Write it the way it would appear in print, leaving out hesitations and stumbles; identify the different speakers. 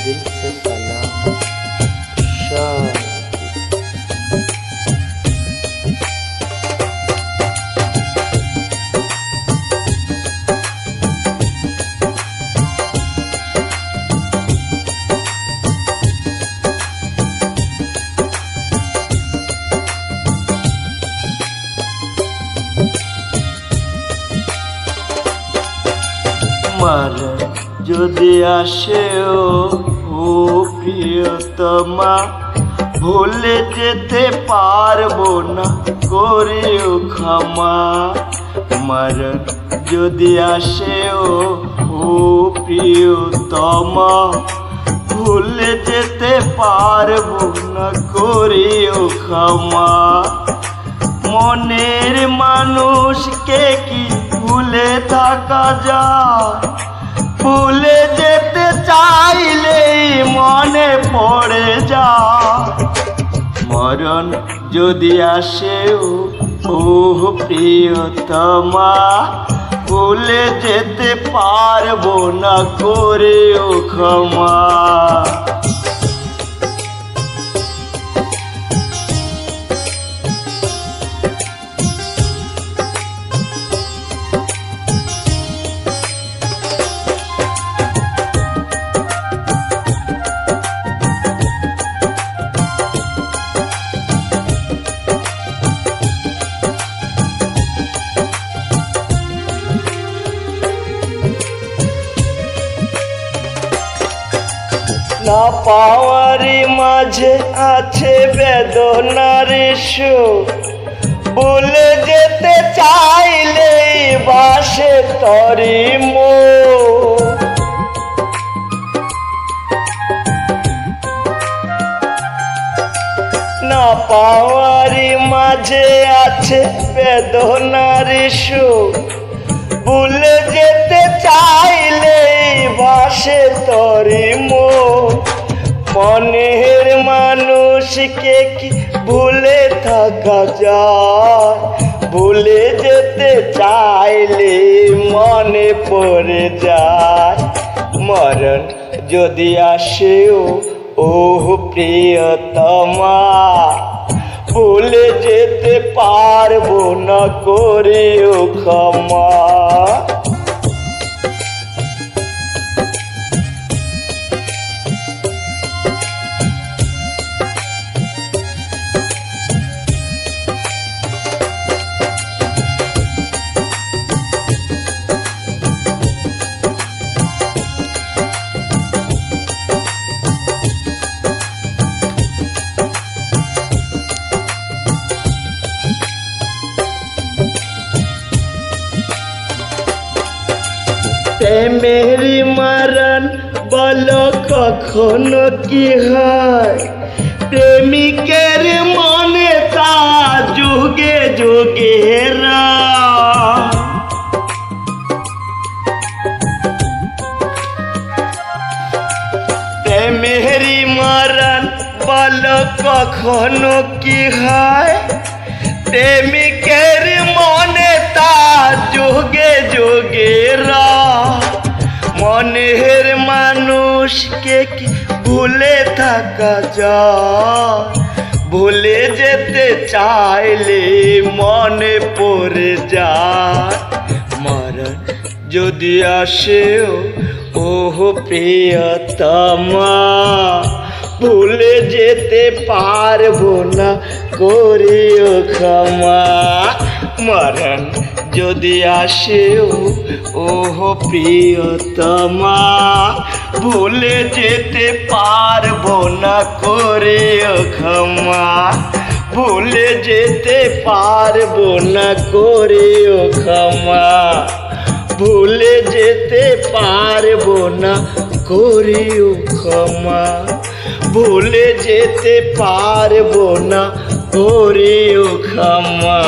Speaker 1: दिल से सलाम शांति। मार যদি আসেও ও প্রিয়তমা, ভুলে যেতে পারবো না, করিও ক্ষমা। মরণ যদি আসেও ও প্রিয়তমা, ভুলে যেতে পারবো না, করিও ক্ষমা। মনের মানুষকে কি ভুলে থাকা যায়? ভুলে যেতে চাইলেই মনে পড়ে যায়। মরণ যদি আসেও ও প্রিয়তমা, ভুলে যেতে পারবো না, করিও ক্ষমা। না পাওয়ারি মাঝে আছে বেদনার সুর, ভুলে যেতে চাইলে বাসে তরি মোর। না পাওয়ারি মাঝে আছে বেদনার সুর, ভুলে যেতে চাইলে বাসে তরি মোর। মনের মানুষকে কি ভুলে থাকা যায়? ভুলে যেতে চাইলে মনে পড়ে যায়। মরণ যদি আসেও ও প্রিয়তমা, ভুলে যেতে পারবো না, করিও ক্ষমা। প্রেমেরই মারণ বলো কখনো কি হয়? প্রেমিকের মনে তা যুগে যুগে রায়। প্রেমেরই মারণ বলো কখনো কি হয়? প্রেমিকের মনে তা যুগে যুগে রায়। মনের মানুষকে কি ভুলে থাকা যায়? ভুলে যেতে চাইলে মনে পড়ে যায়। মরণ যদি আসেও ও প্রিয়তমা, ভুলে যেতে পারবো না, করিও ক্ষমা। মরণ যদি আসেও ও প্রিয়তমা, ভুলে যেতে পারবো না, করিও ক্ষমা। ভুলে যেতে পারবো না, করিও ক্ষমা। ভুলে যেতে পারবো না, করিও ক্ষমা। ভুলে যেতে পারবো না, করিও ক্ষমা।